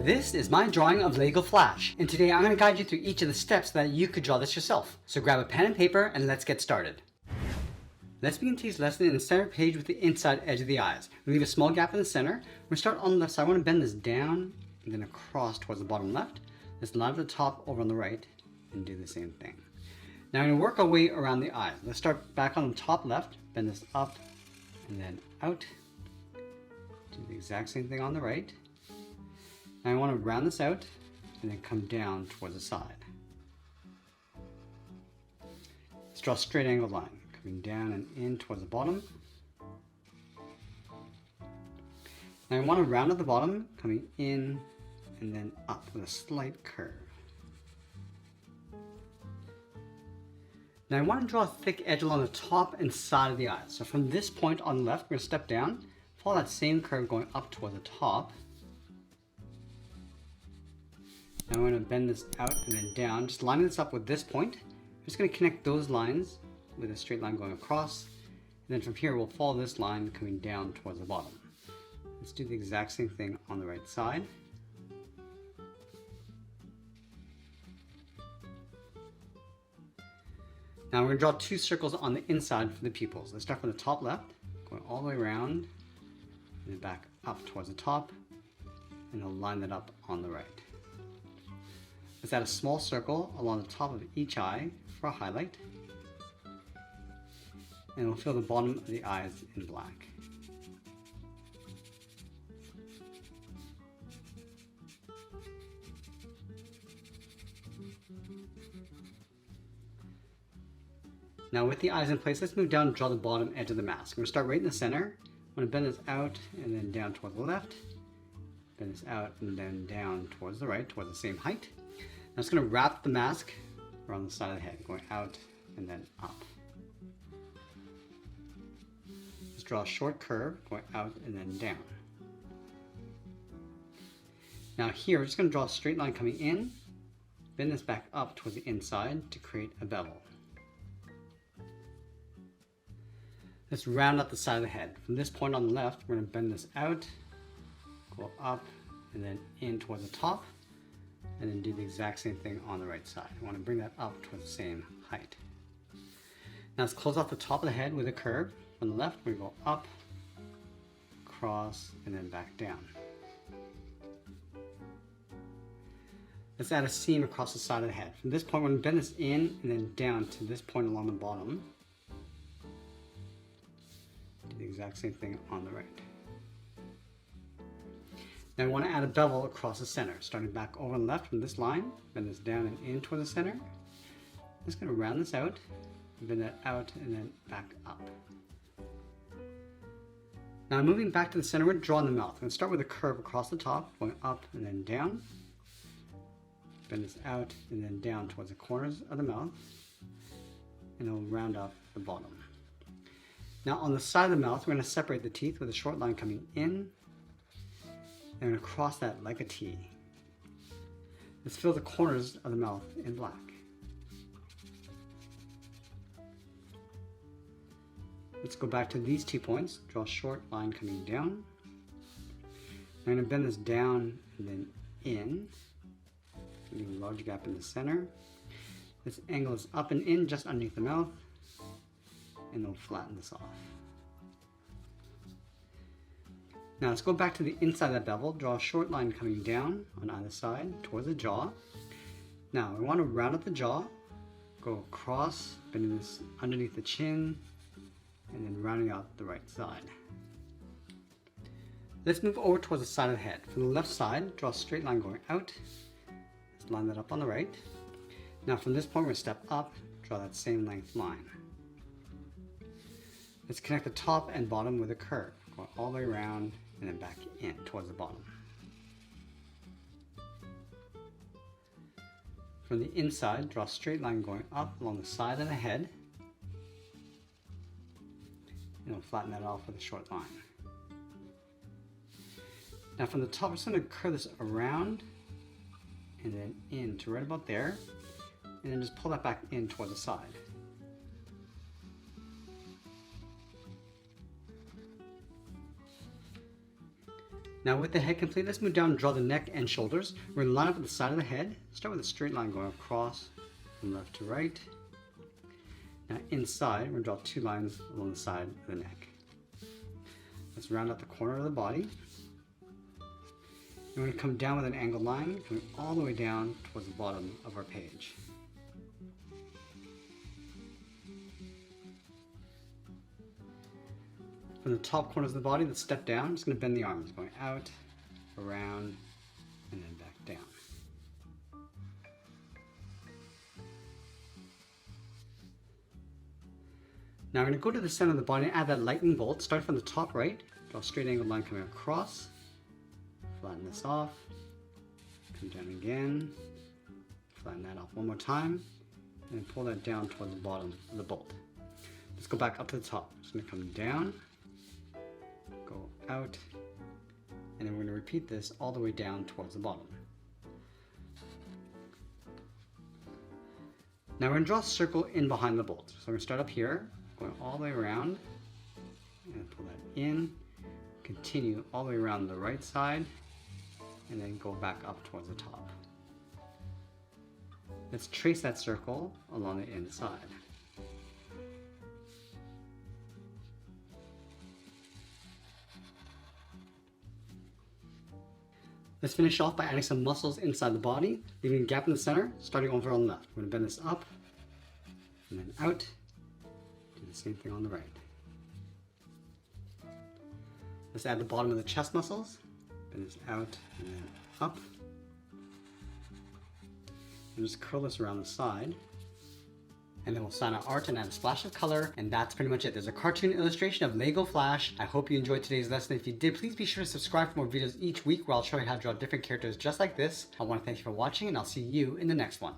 This is my drawing of Lego Flash, and today I'm going to guide you through each of the steps so that you could draw this yourself. So grab a pen and paper and let's get started. Let's begin today's lesson in the center page with the inside edge of the eyes. We leave a small gap in the center. We're going to start on the left side. I want to bend this down and then across towards the bottom left. Let's line up the top over on the right and do the same thing. Now I'm going to work our way around the eyes. Let's start back on the top left, bend this up and then out. Do the exact same thing on the right. Now I want to round this out and then come down towards the side. Let's draw a straight angled line, coming down and in towards the bottom. Now I want to round at the bottom, coming in and then up with a slight curve. Now I want to draw a thick edge along the top and side of the eye. So from this point on the left, we're going to step down, follow that same curve going up toward the top. Now I'm going to bend this out and then down, just lining this up with this point. I'm just going to connect those lines with a straight line going across. And then from here, we'll follow this line coming down towards the bottom. Let's do the exact same thing on the right side. Now we're going to draw two circles on the inside for the pupils. Let's start from the top left, going all the way around, and then back up towards the top, and we'll line that up on the right. Let's add a small circle along the top of each eye for a highlight, and we'll fill the bottom of the eyes in black. Now with the eyes in place, let's move down and draw the bottom edge of the mask. I'm going to start right in the center. I'm going to bend this out and then down towards the left. Bend this out and then down towards the right, towards the same height. Now it's going to wrap the mask around the side of the head, going out and then up. Let's draw a short curve, going out and then down. Now here, we're just going to draw a straight line coming in, bend this back up towards the inside to create a bevel. Let's round out the side of the head. From this point on the left, we're going to bend this out, go up, and then in towards the top, and then do the exact same thing on the right side. I want to bring that up towards the same height. Now let's close off the top of the head with a curve. From the left, we go up, across, and then back down. Let's add a seam across the side of the head. From this point, we're going to bend this in and then down to this point along the bottom. Do the exact same thing on the right. Now I want to add a bevel across the center, starting back over on the left from this line, bend this down and in toward the center. I'm just going to round this out, bend that out, and then back up. Now moving back to the center, we're going to draw in the mouth. I'm going to start with a curve across the top, going up and then down. Bend this out and then down towards the corners of the mouth, and it'll round up the bottom. Now on the side of the mouth, we're going to separate the teeth with a short line coming in, and I'm going to cross that like a T. Let's fill the corners of the mouth in black. Let's go back to these 2 points, draw a short line coming down. I'm going to bend this down and then in, leaving a large gap in the center. Let's angle this up and in just underneath the mouth, and then flatten this off. Now let's go back to the inside of that bevel, draw a short line coming down on either side towards the jaw. Now we want to round up the jaw, go across, bending this underneath the chin, and then rounding out the right side. Let's move over towards the side of the head. From the left side, draw a straight line going out. Let's line that up on the right. Now from this point, we're going to step up, draw that same length line. Let's connect the top and bottom with a curve, going all the way around and then back in towards the bottom. From the inside, draw a straight line going up along the side of the head, and we'll flatten that off with a short line. Now from the top, we're just going to curve this around and then in to right about there, and then just pull that back in towards the side. Now with the head complete, let's move down and draw the neck and shoulders. We're going to line up with the side of the head. Start with a straight line going across from left to right. Now inside, we're going to draw 2 lines along the side of the neck. Let's round out the corner of the body. We're going to come down with an angled line, coming all the way down towards the bottom of our page. From the top corners of the body, let's step down. I'm just going to bend the arms, going out, around, and then back down. Now we're going to go to the center of the body and add that lightning bolt. Start from the top right, draw a straight angled line coming across, flatten this off, come down again, flatten that off one more time, and then pull that down towards the bottom of the bolt. Let's go back up to the top. Just going to come down, go out, and then we're going to repeat this all the way down towards the bottom. Now we're going to draw a circle in behind the bolt. So we're going to start up here, going all the way around, and pull that in, continue all the way around the right side, and then go back up towards the top. Let's trace that circle along the inside. Let's finish off by adding some muscles inside the body, leaving a gap in the center, starting over on the left. We're going to bend this up, and then out. Do the same thing on the right. Let's add the bottom of the chest muscles. Bend this out, and then up. And just curl this around the side. And then we'll sign our art and add a splash of color, and that's pretty much it. There's a cartoon illustration of Lego Flash. I hope you enjoyed today's lesson. If you did, please be sure to subscribe for more videos each week where I'll show you how to draw different characters just like this. I want to thank you for watching, and I'll see you in the next one.